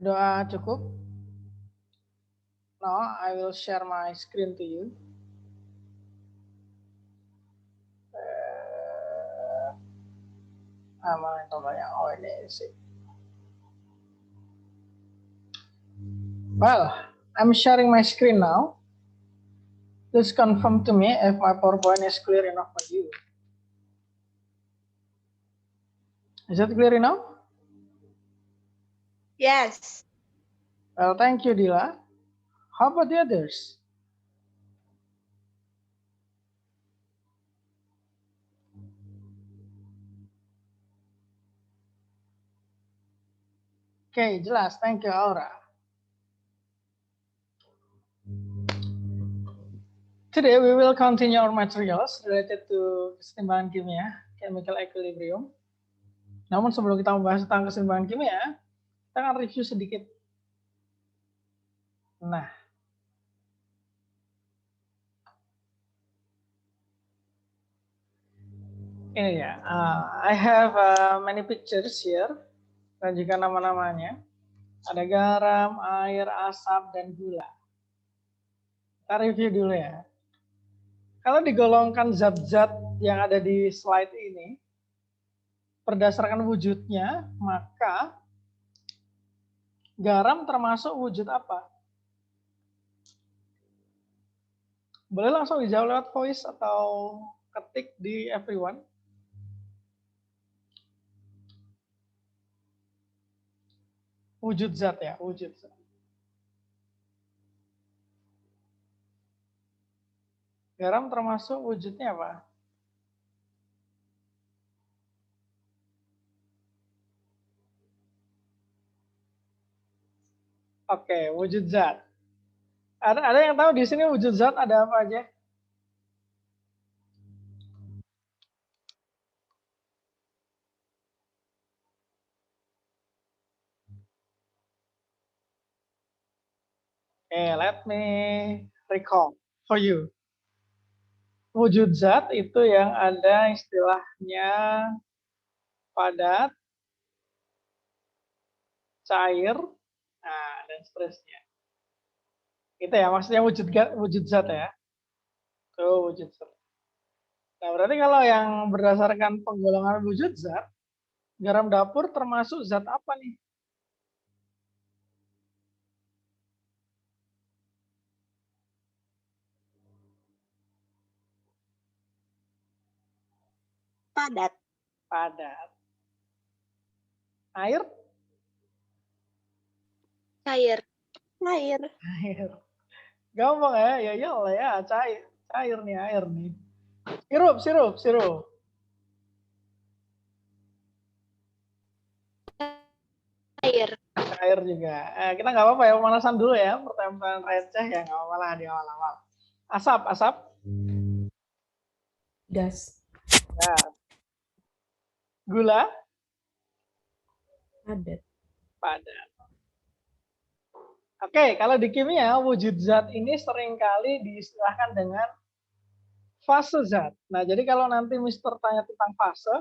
Doa cukup? Now I will share my screen to you. Mana yang tombol oh ini sih. Well, I'm sharing my screen now. Please confirm to me if my PowerPoint is clear enough for you. Is it clear enough? Yes. Well, thank you, Dila. How about the others? Okay, jelas. Thank you, Aura. Today we will continue our materials related to keseimbangan kimia, chemical equilibrium. Namun sebelum kita membahas tentang keseimbangan kimia, kita akan review sedikit. Nah, ini ya. I have many pictures here dan juga nama-namanya. Ada garam, air, asap, dan gula. Kita review dulu ya. Kalau digolongkan zat-zat yang ada di slide ini, berdasarkan wujudnya, maka garam termasuk wujud apa? Boleh langsung dijawab lewat voice atau ketik di everyone. Wujud zat ya, wujud zat. Garam termasuk wujudnya apa? Oke, wujud zat. Ada yang tahu di sini wujud zat ada apa aja? Oke, let me recall for you. Wujud zat itu yang ada istilahnya padat, cair, nah, dan seterusnya. Itu ya maksudnya wujud zat ya. Tuh wujud zat. Nah, berarti kalau yang berdasarkan penggolongan wujud zat, garam dapur termasuk zat apa nih? Padat. Padat. Air? Cair. Cair. Air. Gampang ya, ya iyalah ya, cair. Cair nih, air nih. Sirup. Cair. Cair juga. Kita nggak apa-apa ya, pemanasan dulu ya, pertanyaan receh ya, nggak apa-apa lah di awal-awal. Asap. Gas. Ya. Gula? Padat. Oke, kalau di kimia, wujud zat ini seringkali diistilahkan dengan fase zat. Nah, jadi kalau nanti Mister tanya tentang fase,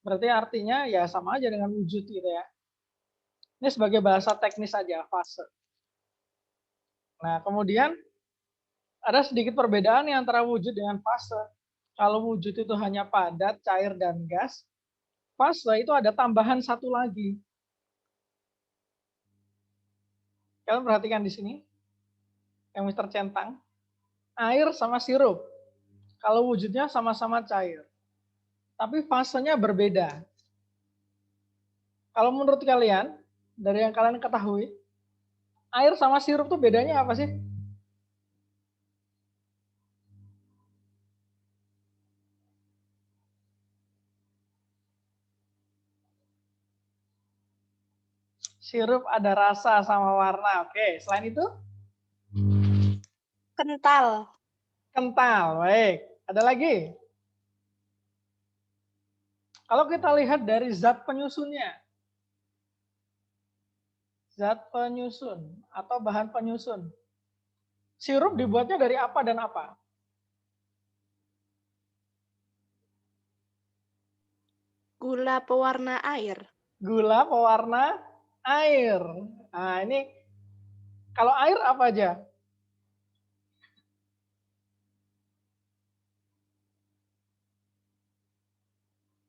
berarti artinya ya sama aja dengan wujud gitu ya. Ini sebagai bahasa teknis saja, fase. Nah, kemudian ada sedikit perbedaan nih antara wujud dengan fase. Kalau wujud itu hanya padat, cair, dan gas, fase itu ada tambahan satu lagi. Kalian perhatikan di sini, yang Mister centang, air sama sirup. Kalau wujudnya sama-sama cair, tapi fasenya berbeda. Kalau menurut kalian, dari yang kalian ketahui, air sama sirup tuh bedanya apa sih? Sirup ada rasa sama warna. Oke, selain itu? Kental. Kental, baik. Ada lagi? Kalau kita lihat dari zat penyusunnya, zat penyusun atau bahan penyusun, sirup dibuatnya dari apa dan apa? Gula pewarna air. Gula pewarna air. Nah, ini kalau air apa aja?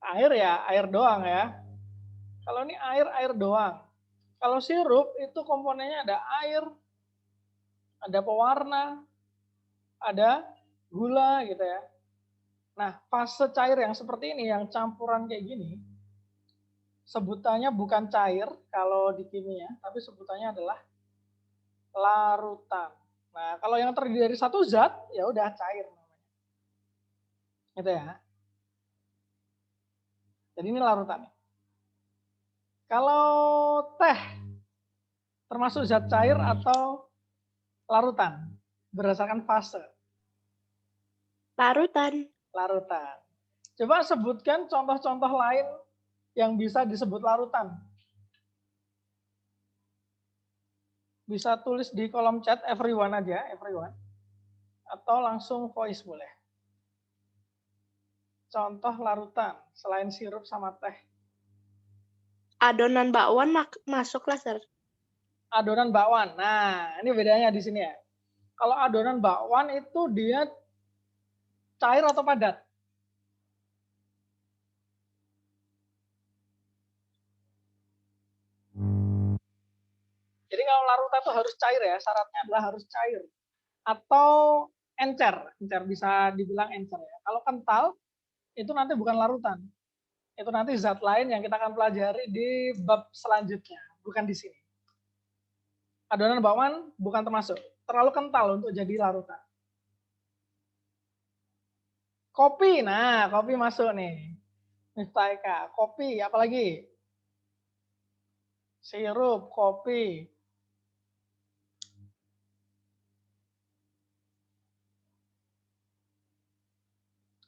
Air ya, air doang ya. Kalau ini air doang. Kalau sirup itu komponennya ada air, ada pewarna, ada gula gitu ya. Nah, fase cair yang seperti ini, yang campuran kayak gini, sebutannya bukan cair kalau di kimia, tapi sebutannya adalah larutan. Nah, kalau yang terdiri dari satu zat, ya udah cair namanya. Gitu ya. Jadi ini larutan. Kalau teh, termasuk zat cair atau larutan? Berdasarkan fase. Larutan. Larutan. Coba sebutkan contoh-contoh lain yang bisa disebut larutan. Bisa tulis di kolom chat everyone aja, everyone. Atau langsung voice boleh. Contoh larutan selain sirup sama teh. Adonan bakwan masuk lah, Sir. Adonan bakwan. Nah, ini bedanya di sini ya. Kalau adonan bakwan itu dia cair atau padat? Jadi kalau larutan itu harus cair ya, syaratnya adalah harus cair. Atau encer, encer bisa dibilang encer ya. Kalau kental, itu nanti bukan larutan. Itu nanti zat lain yang kita akan pelajari di bab selanjutnya, bukan di sini. Adonan bakwan bukan termasuk, terlalu kental untuk jadi larutan. Kopi, nah kopi masuk nih. Miftah Eka, kopi, apalagi? Sirup, kopi.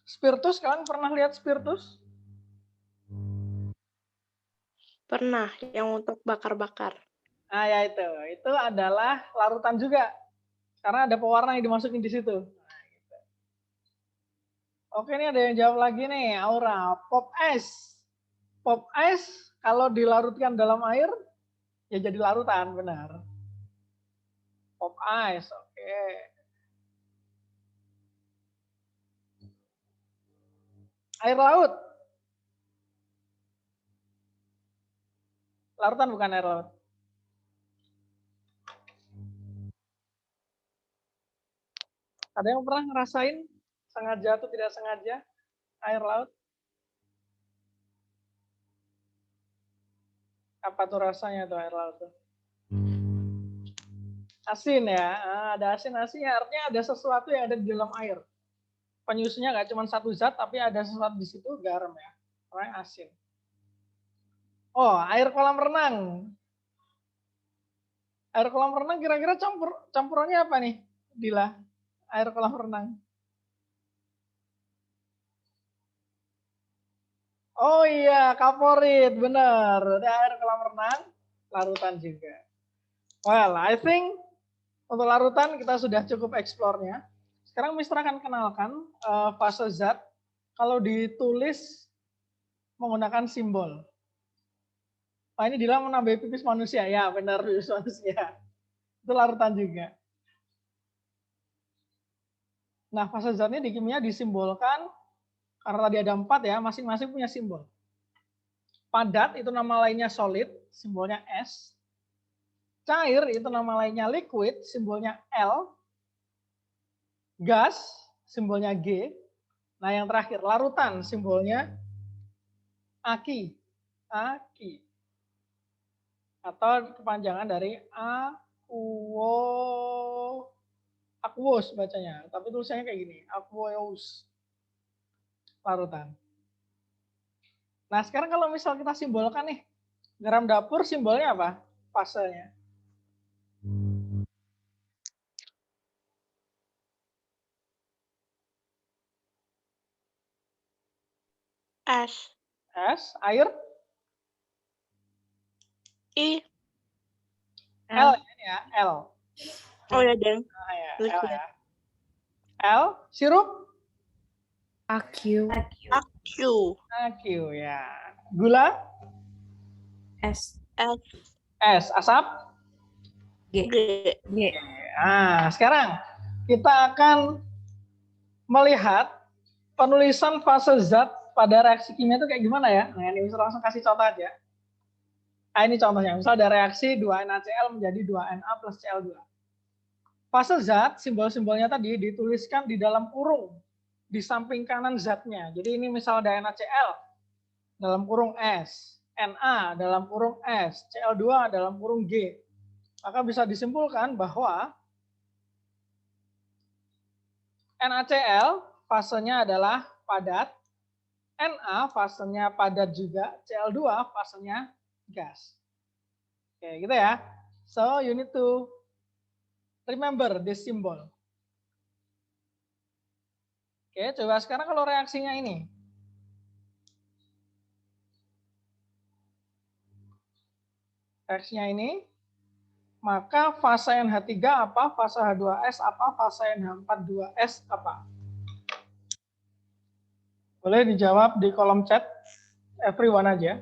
Spiritus, kalian pernah lihat spiritus? Pernah, yang untuk bakar-bakar. Nah ya itu adalah larutan juga. Karena ada pewarna yang dimasukin di situ. Nah, gitu. Oke, ini ada yang jawab lagi nih, Aura. Pop ice. Pop ice kalau dilarutkan dalam air, ya jadi larutan, benar. Pop ice, oke. Air laut. Larutan bukan air laut. Ada yang pernah ngerasain sengaja atau tidak sengaja air laut? Apa tuh rasanya tuh air laut tuh? Asin ya, ada asin-asinnya, artinya ada sesuatu yang ada di dalam air. Penyusunnya nggak cuma satu zat, tapi ada sesuatu di situ, garam ya, makanya asin. Oh, air kolam renang. Air kolam renang kira-kira campurannya apa nih, Dila? Air kolam renang. Oh iya, kaporit, bener. Air kolam renang, larutan juga. Well, I think untuk larutan kita sudah cukup eksplornya. Sekarang Mister akan kenalkan fase zat kalau ditulis menggunakan simbol. Nah, ini Dila menambah pipis manusia. Ya, benar, pipis manusia. Itu larutan juga. Nah, fase zatnya di kimia disimbolkan karena tadi ada 4 ya, masing-masing punya simbol. Padat itu nama lainnya solid, simbolnya S. Cair itu nama lainnya liquid, simbolnya L. Gas, simbolnya G. Nah, yang terakhir larutan, simbolnya Aki. Aki. Atau kepanjangan dari aqueous bacanya, tapi tulisannya kayak gini, aqueous. Larutan. Nah, sekarang kalau misal kita simbolkan nih, garam dapur simbolnya apa? Fasenya. S. S, air. I. L ini ya, L. Oh ya, Deng. Nah, ya, L Liquid. ya. L, sirup. AQ. AQ. AQ ya. Gula. S. S. S, asap. G. G. G. Nah, sekarang kita akan melihat penulisan fase zat pada reaksi kimia itu kayak gimana ya. Nah, ini bisa langsung kasih contoh aja. Nah, ini contohnya. Misal ada reaksi 2NaCl menjadi 2Na plus Cl2. Fase zat, simbol-simbolnya tadi dituliskan di dalam kurung. Di samping kanan zatnya. Jadi ini misal ada NaCl dalam kurung S. Na dalam kurung S. Cl2 dalam kurung G. Maka bisa disimpulkan bahwa NaCl fasenya adalah padat, Na fasenya padat juga, Cl2 fasenya gas. Oke, gitu ya. So, you need to remember this symbol. Oke, coba sekarang kalau reaksinya ini. Reaksinya ini, maka fase NH3 apa, fase H2S apa, fase NH42S apa? Boleh dijawab di kolom chat, everyone aja.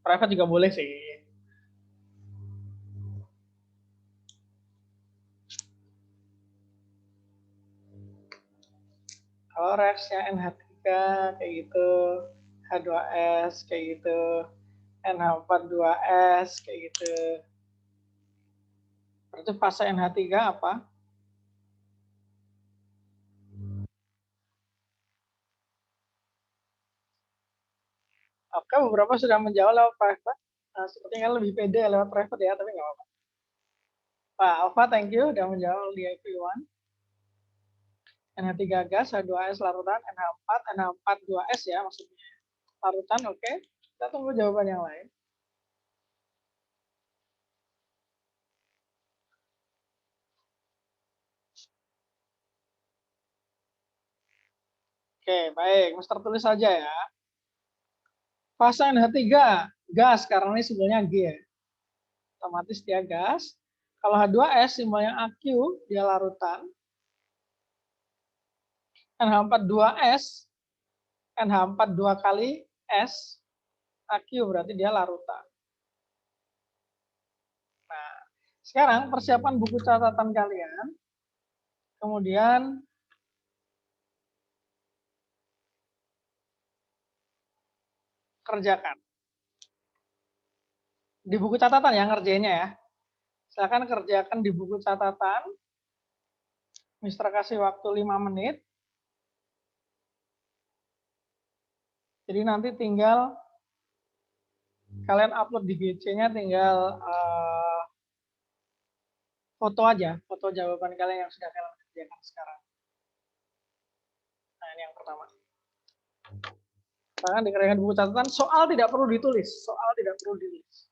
Private juga boleh sih. Kalau reaksinya NH3 kayak gitu, H2S kayak gitu, NH42S kayak gitu. Berarti fase NH3 apa? Oke, beberapa sudah menjawab lewat private. Nah, sepertinya lebih pede lewat private ya, tapi nggak apa-apa. Pak Alfa, thank you udah menjawab di everyone. NH3 gas, H2S larutan, NH4, NH4 2S ya maksudnya. Larutan, oke. Kita tunggu jawaban yang lain. Oke, baik. Mister tulis saja ya. Fase NH3, gas, karena ini simbolnya G ya. Otomatis dia gas. Kalau H2S simbolnya AQ, dia larutan. NH4 2S, NH4 2 kali S, AQ berarti dia larutan. Nah, sekarang persiapan buku catatan kalian. Kemudian kerjakan. Di buku catatan ya ngerjainnya ya. Silakan kerjakan di buku catatan. Mister kasih waktu 5 menit. Jadi nanti tinggal kalian upload di GC-nya, tinggal foto aja, foto jawaban kalian yang sudah kalian kerjakan sekarang. Nah, ini yang pertama. Silakan dikerjakan buku catatan. Soal tidak perlu ditulis. Soal tidak perlu ditulis.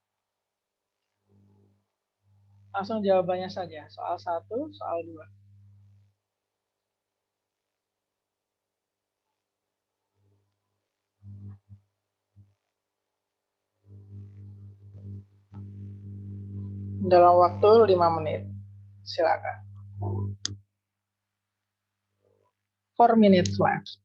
Langsung jawabannya saja. Soal 1, soal 2. Dalam waktu 5 menit. Silakan. 4 minutes left.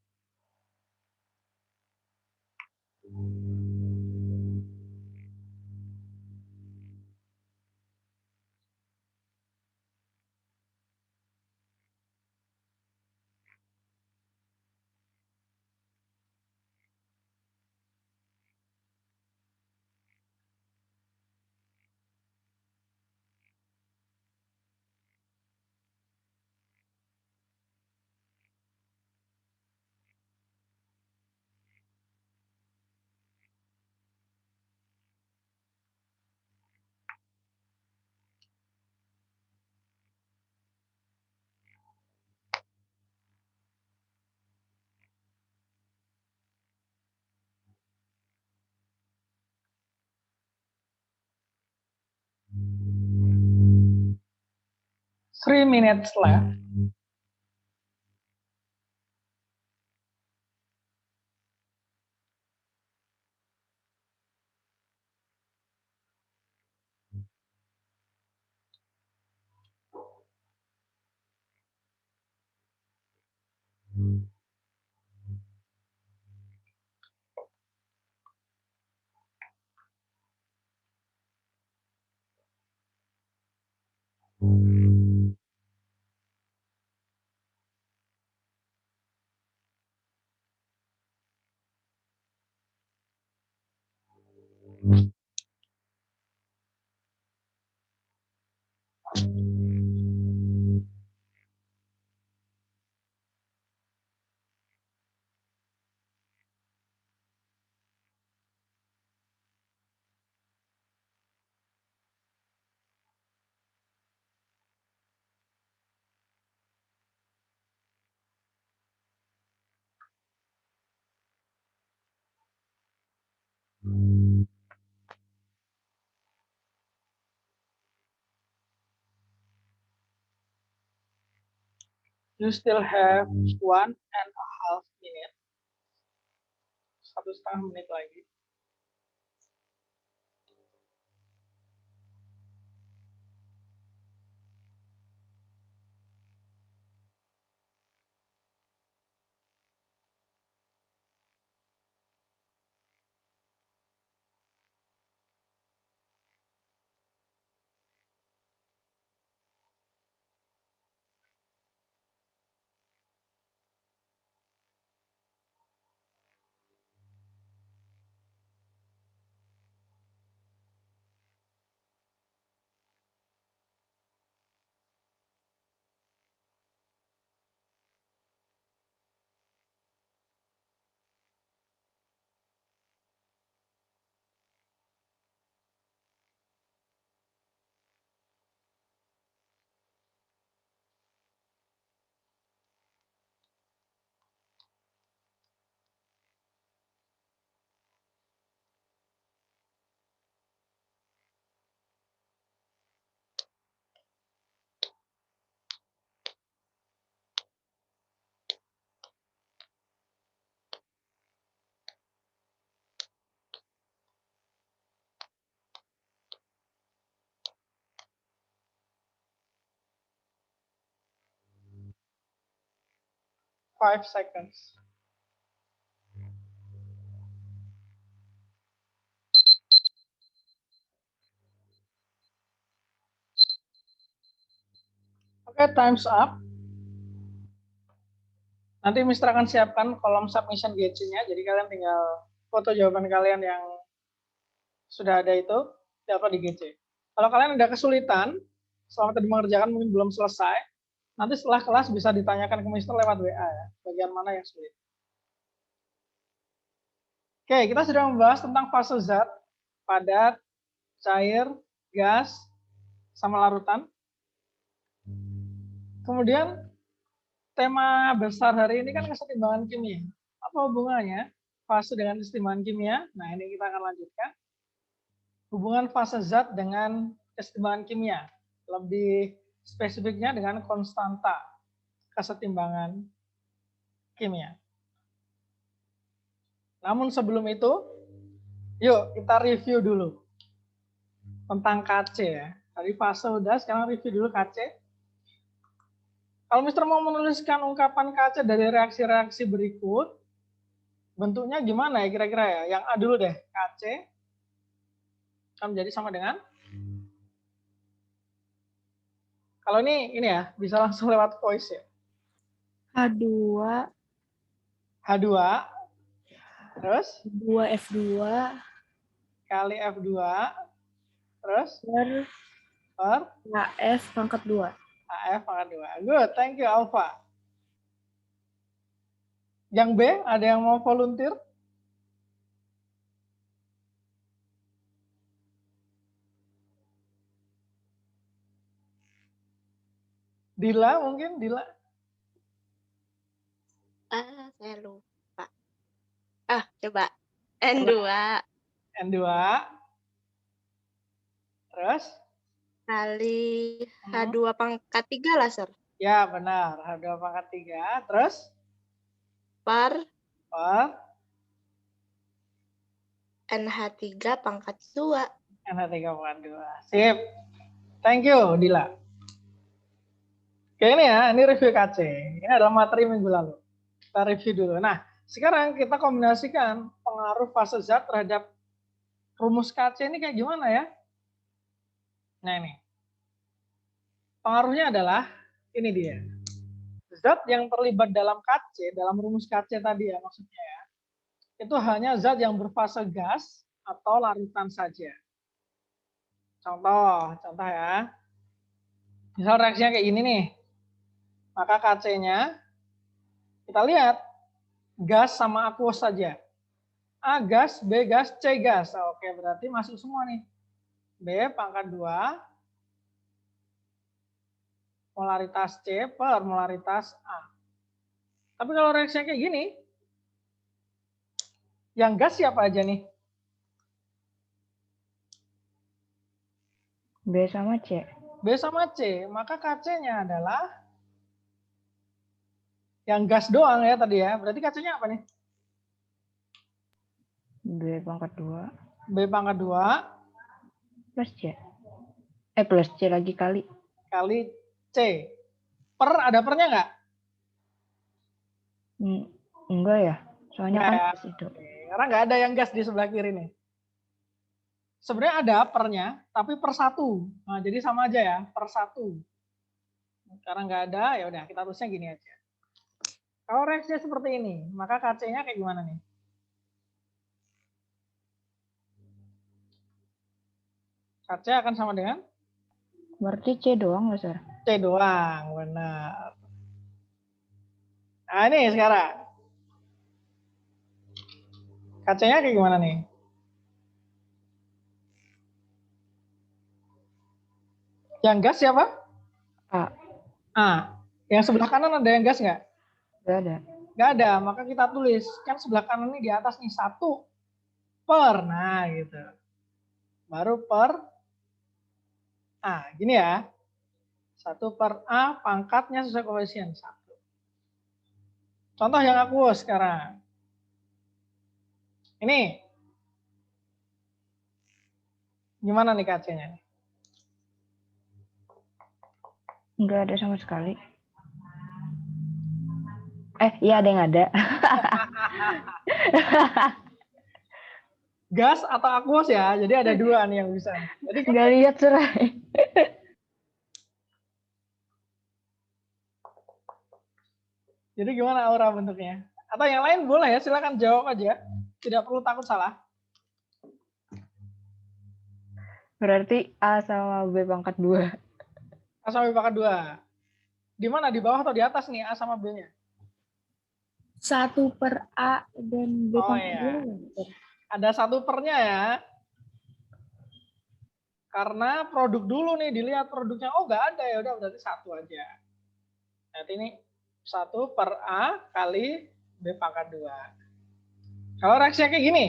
Three minutes left. You still have 1.5 minute. 1,5 menit lagi. Five seconds. Oke, time's up. Nanti Mister akan siapkan kolom submission GC-nya, jadi kalian tinggal foto jawaban kalian yang sudah ada itu, dapat di GC. Kalau kalian ada kesulitan, selama tadi mengerjakan mungkin belum selesai, nanti setelah kelas bisa ditanyakan ke Mister lewat WA ya, bagian mana yang sulit. Oke, kita sudah membahas tentang fase zat, padat, cair, gas, sama larutan. Kemudian tema besar hari ini kan kesetimbangan kimia. Apa hubungannya fase dengan kesetimbangan kimia? Nah, ini kita akan lanjutkan. Hubungan fase zat dengan kesetimbangan kimia. Lebih spesifiknya dengan konstanta kesetimbangan kimia. Namun sebelum itu, yuk kita review dulu tentang KC ya. Tadi fase udah, sekarang review dulu KC. Kalau Mister mau menuliskan ungkapan KC dari reaksi-reaksi berikut, bentuknya gimana ya kira-kira ya? Yang A dulu deh, KC akan menjadi sama dengan, kalau ini ya, bisa langsung lewat voice ya. H2, H2, terus 2F2 kali F2, terus per AF pangkat 2. AF pangkat 2. Good, thank you Alpha. Yang B, ada yang mau volunteer? Dila mungkin, Dila? Saya lupa. Coba. N2 N2. Terus? kali H2 pangkat 3 lah, Sir. Ya, benar. H2 pangkat 3. Terus? Per Per? NH3 pangkat 2. NH3 pangkat 2. Sip. Thank you, Dila. Oke, ini ya, ini review KC. Ini adalah materi minggu lalu. Kita review dulu. Nah, sekarang kita kombinasikan pengaruh fase zat terhadap rumus KC ini kayak gimana ya? Nah, ini. Pengaruhnya adalah, ini dia. Zat yang terlibat dalam KC, dalam rumus KC tadi ya maksudnya ya, itu hanya zat yang berfase gas atau larutan saja. Contoh ya. Misal reaksinya kayak gini nih. Maka KC-nya kita lihat gas sama aqueous saja. A gas, B gas, C gas. Oke, berarti masuk semua nih. B pangkat 2 molaritas C per molaritas A. Tapi kalau reaksinya kayak gini, yang gas siapa aja nih? B sama C. B sama C, maka KC-nya adalah yang gas doang ya tadi ya. Berarti KC-nya apa nih? B pangkat 2. B pangkat 2 Plus C. Plus C lagi kali. Kali C. Per, ada pernya nggak? Enggak ya. Soalnya kan Nggak ya. plus itu. Karena nggak ada yang gas di sebelah kiri nih. Sebenarnya ada pernya, tapi per 1. Nah, jadi sama aja ya, per 1. Karena nggak ada, ya udah kita tulisnya gini aja. Kalau reaksinya seperti ini, maka KC-nya kayak gimana nih? KC akan sama dengan? Berarti C doang nggak, Sir? C doang, benar. Nah ini sekarang. KC-nya kayak gimana nih? Yang gas siapa? A. A. Yang sebelah kanan ada yang gas nggak? Nggak ada. Nggak ada, maka kita tulis. Kan sebelah kanan ini di atas nih, 1 per. Nah gitu. Baru per A. Gini ya. 1 per A pangkatnya sesuai koefisien 1. Contoh yang aqueous sekarang. Ini. Gimana nih KC-nya? Nggak ada sama sekali. Iya ada yang ada. Gas atau aqueous ya, jadi ada 2 nih yang bisa. Jadi Nggak lihat, Sir. Jadi gimana aura bentuknya? Atau yang lain boleh ya, silakan jawab aja. Tidak perlu takut salah. Berarti A sama B pangkat 2. A sama B pangkat 2. Di mana? Di bawah atau di atas nih A sama B-nya? 1 per A dan B Oh pangkat iya. 2. Ada 1 pernya ya. Karena produk dulu nih, dilihat produknya. Oh nggak ada, ya udah berarti 1 aja. Nanti ini 1 per A kali B pangkat 2. Kalau reaksinya kayak gini.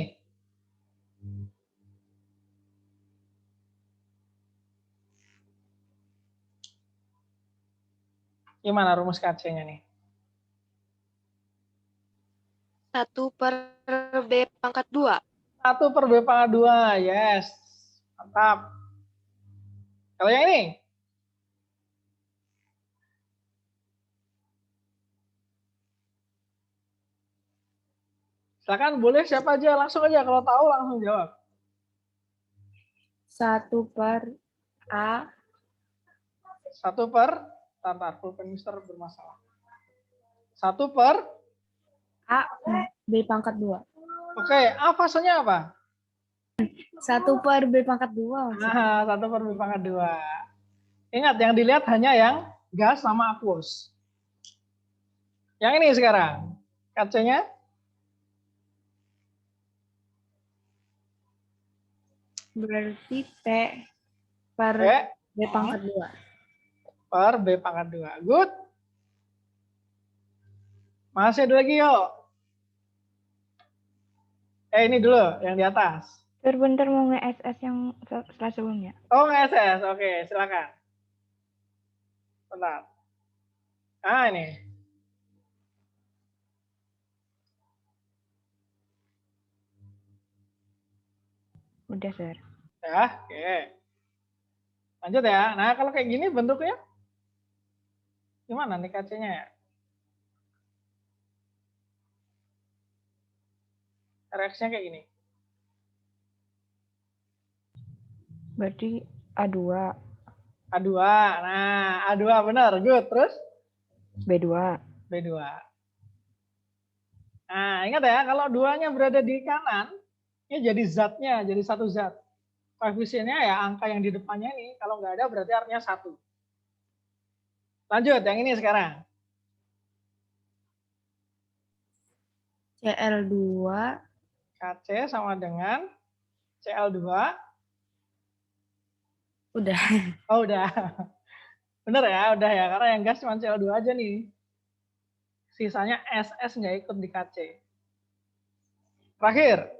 Gimana rumus KC-nya nih? 1 per B pangkat 2. 1 per B pangkat 2, yes. Mantap. Kalau yang ini? Silakan boleh siapa aja, langsung aja. Kalau tahu langsung jawab. 1 per A. 1 per, tantar, pulpen mister bermasalah. 1 per? A, B pangkat 2. Oke, A fasenya apa? 1 per B pangkat 2. Nah, 1 per B pangkat 2. Ingat, yang dilihat hanya yang gas sama aqueous. Yang ini sekarang, KC-nya? Berarti T per B pangkat 2. Per B pangkat 2. Good. Masih ada lagi yuk. Ini dulu, yang di atas. Bentar mau nge-SS yang setelah sebelumnya. Oh, nge-SS. Oke, silakan. Bentar. Ah, ini. Udah, Sir. Ya, oke. Lanjut ya. Nah, kalau kayak gini bentuknya gimana nih KC-nya ya? Reaksinya kayak gini. Berarti A2. A2. Nah, A2 benar. Good. Terus? B2. B2. Nah, ingat ya, kalau 2-nya berada di kanan, Ini jadi zatnya, jadi satu zat. Koefisiennya ya angka yang di depannya ini. Kalau nggak ada berarti artinya 1. Lanjut, yang ini sekarang. Cl2. Kc sama dengan Cl2. Udah. Oh, udah. Bener ya, udah ya. Karena yang gas cuma Cl2 aja nih. Sisanya SS nggak ikut di Kc. Terakhir.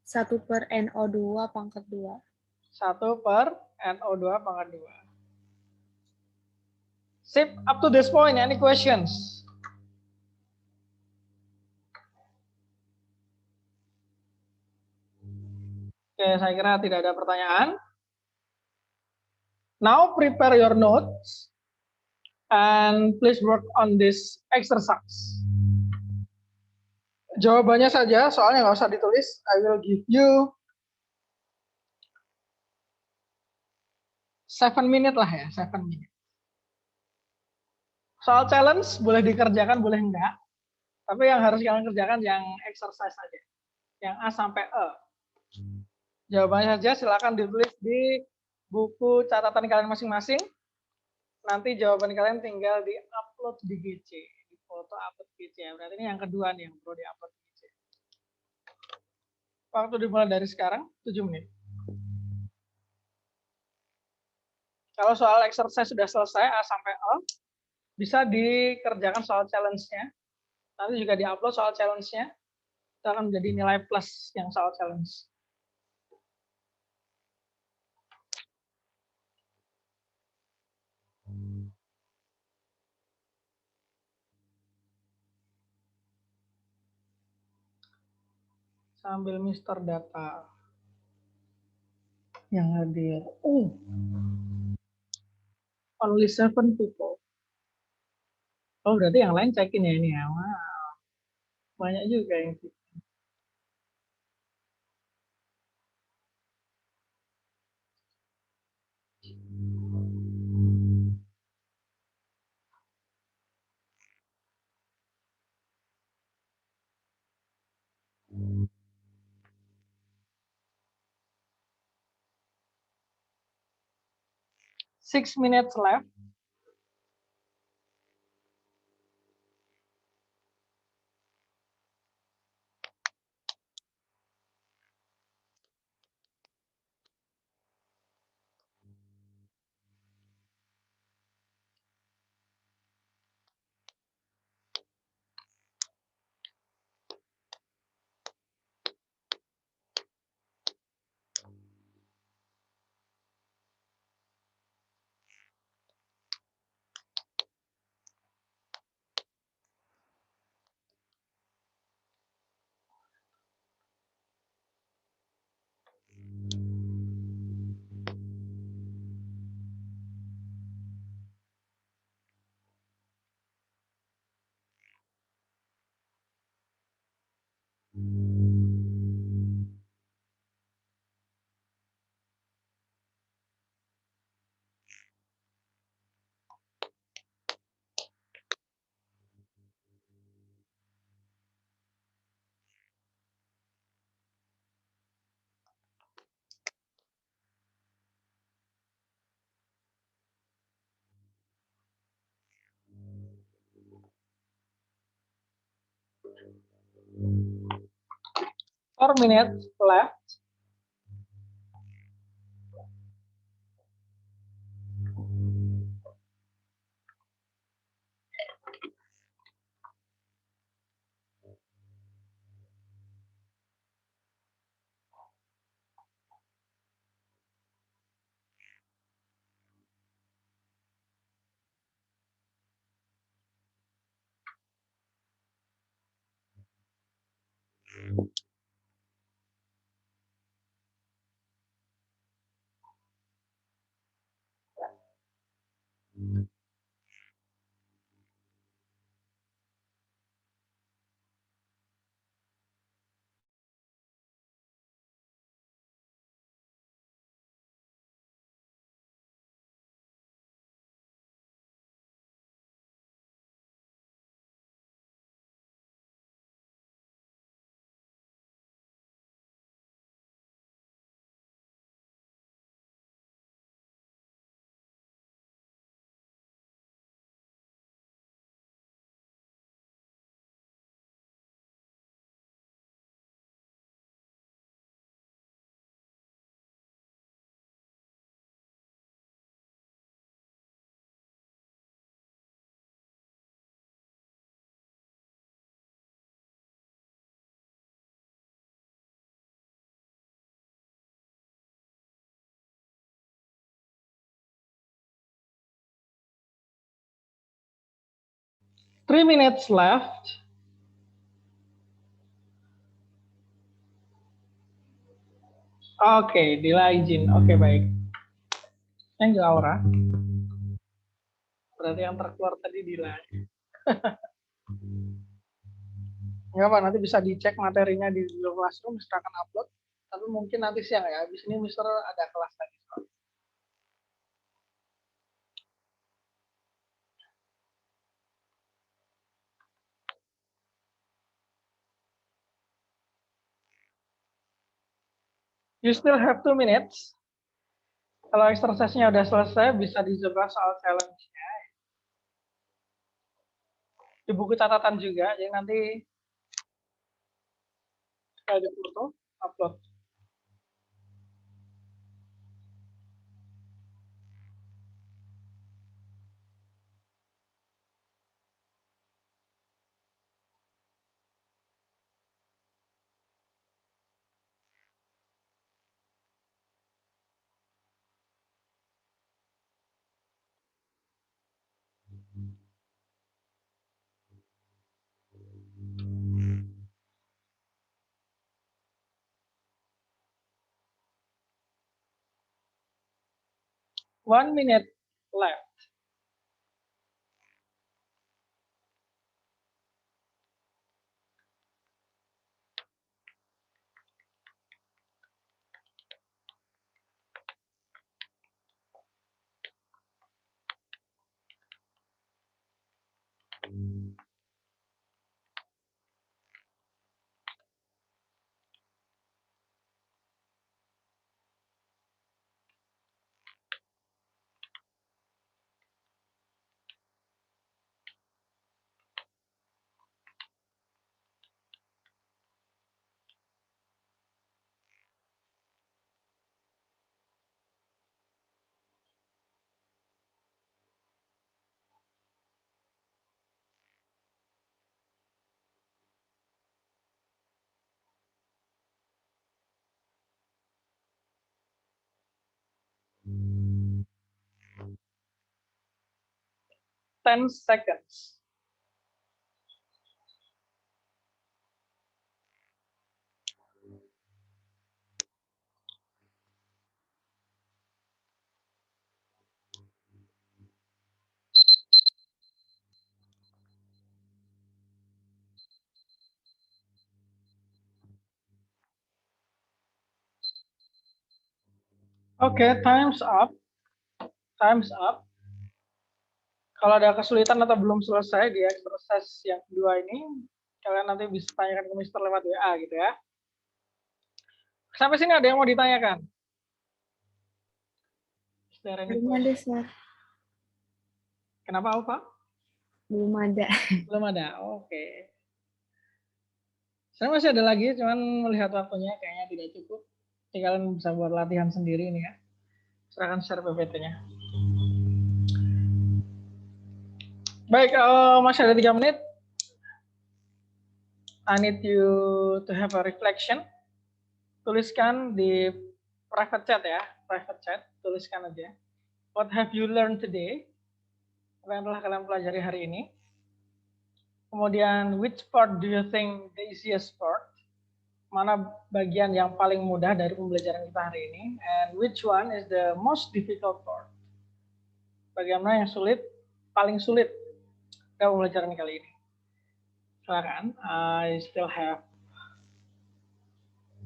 Satu per NO2 pangkat 2. 1 per NO2 pangkat 2. Sip, up to this point, any questions? Oke, saya kira tidak ada pertanyaan. Now prepare your notes and please work on this exercise. Jawabannya saja, soalnya nggak usah ditulis. I will give you 7 minutes lah ya, 7 minutes. Soal challenge boleh dikerjakan, boleh enggak. Tapi yang harus kalian kerjakan yang exercise saja. Yang A sampai E. Jawabannya saja silakan ditulis di buku catatan kalian masing-masing. Nanti jawaban kalian tinggal di-upload di GC. Di foto upload GC ya. Berarti ini yang kedua nih yang perlu di-upload di GC. Waktu dimulai dari sekarang, 7 menit. Kalau soal exercise sudah selesai, A sampai E, bisa dikerjakan soal challenge-nya. Nanti juga di-upload soal challenge-nya. Itu akan menjadi nilai plus yang soal challenge. Sambil Mister Data yang hadir. Only 7 people. Oh, berarti yang lain check-in ya ini ya. Wow. Banyak juga yang check-in. Six minutes left. Four minutes left. 3 minutes left. Oke, Dila izin. Oke, baik. Thank you, Aura. Berarti yang terkeluar tadi Dila. Nggak apa, nanti bisa dicek materinya di Google Classroom, Mister akan upload. Tapi mungkin nanti siang ya, habis ini Mister ada kelas lagi. You still have 2 minutes. Kalau exercise-nya udah selesai, bisa dicoba soal challenge-nya. Di buku catatan juga, jadi nanti saya ada foto, upload. One minute left. Ten seconds. Oke, time's up. Time's up. Kalau ada kesulitan atau belum selesai di exercise yang kedua ini, kalian nanti bisa tanyakan ke Mister lewat WA gitu ya. Sampai sini ada yang mau ditanyakan? Belum ada, Sir. Kenapa, Alfa? Belum ada. Belum ada. Oke. Saya masih ada lagi, cuman melihat waktunya kayaknya tidak cukup. Jadi kalian bisa buat latihan sendiri ini ya. Saya akan share PPT-nya. Baik, masih ada 3 menit. I need you to have a reflection. Tuliskan di private chat ya, private chat. Tuliskan aja. What have you learned today? Apa yang telah kalian pelajari hari ini? Kemudian, which part do you think the easiest part? Mana bagian yang paling mudah dari pembelajaran kita hari ini? And which one is the most difficult part? Bagaimana yang sulit, paling sulit dalam pembelajaran kali ini? Silakan. I still have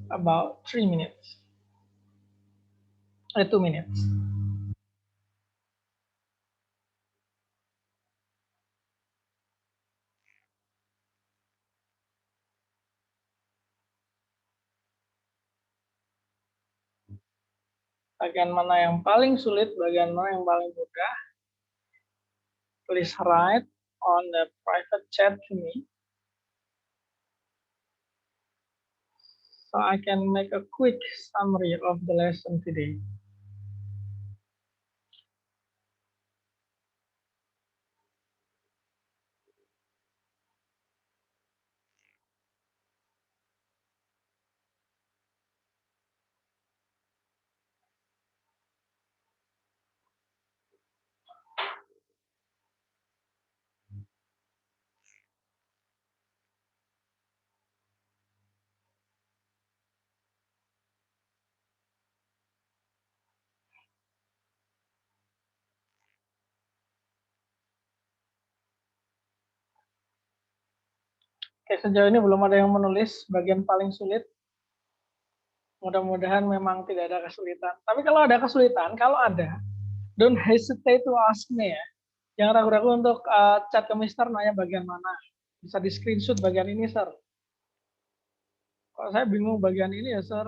about 3 minutes. 2 minutes. Bagian mana yang paling sulit, bagian mana yang paling mudah? Please write on the private chat to me. So I can make a quick summary of the lesson today. Oke, sejauh ini belum ada yang menulis bagian paling sulit. Mudah-mudahan memang tidak ada kesulitan. Tapi kalau ada kesulitan, kalau ada, don't hesitate to ask me ya. Jangan ragu-ragu untuk chat ke Mister nanya bagian mana. Bisa di screenshot bagian ini, Sir. Kalau saya bingung bagian ini ya, Sir.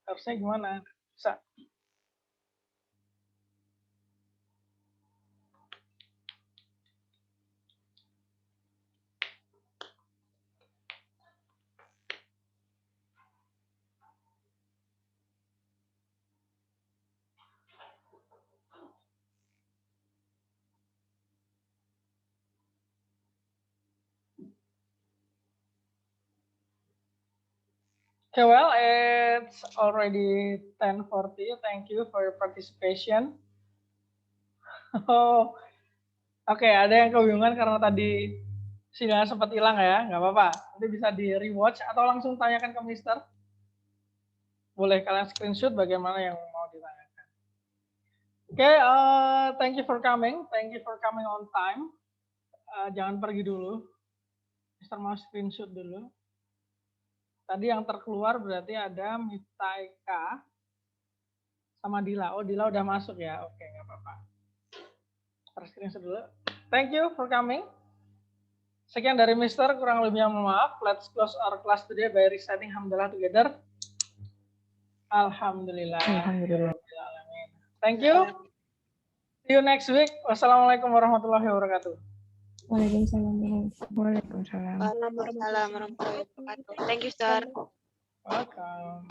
Harusnya gimana? Bisa. Okay, well, it's already 10:40. Thank you for your participation. Oh, oke, ada yang kebingungan karena tadi sinyalnya sempat hilang ya, nggak apa-apa. Nanti bisa di rewatch atau langsung tanyakan ke Mister. Boleh kalian screenshot bagaimana yang mau ditanyakan. Oke, thank you for coming. Thank you for coming on time. Jangan pergi dulu. Mister mau screenshot dulu. Tadi yang terkeluar berarti ada Mitaika sama Dila. Oh, Dila udah masuk ya. Oke, nggak apa-apa. Screenshot dulu. Thank you for coming. Sekian dari Mister, kurang lebihnya mohon maaf. Let's close our class today by reciting Hamdalah together. Alhamdulillah. Alhamdulillah. Thank you. See you next week. Wassalamualaikum warahmatullahi wabarakatuh. Waalaikumsalam. Waalaikumsalam. Waalaikumsalam warahmatullahi wabarakatuh. Thank you, Sir. Welcome.